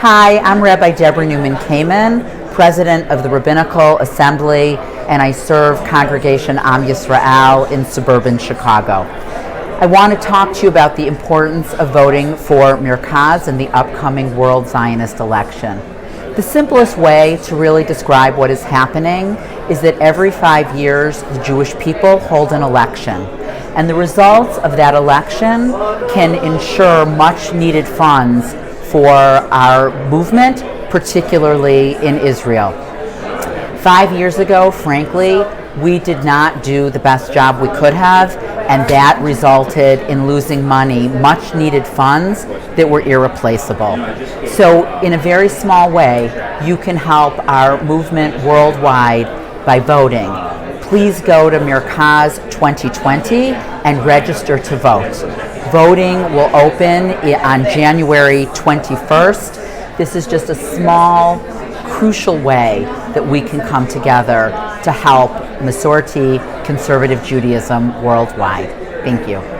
Hi, I'm Rabbi Debra Newman Kamin, President of the Rabbinical Assembly, and I serve Congregation Am Yisrael in suburban Chicago. I want to talk to you about the importance of voting for Mercaz in the upcoming World Zionist election. The simplest way to really describe what is happening is that every 5 years the Jewish people hold an election, and the results of that election can ensure much needed funds for our movement, particularly in Israel. 5 years ago, frankly, we did not do the best job we could have, and that resulted in losing money, much needed funds that were irreplaceable. So in a very small way, you can help our movement worldwide by voting. Please go to Mercaz 2020 and register to vote. Voting will open on January 21st. This is just a small, crucial way that we can come together to help Masorti conservative Judaism worldwide. Thank you.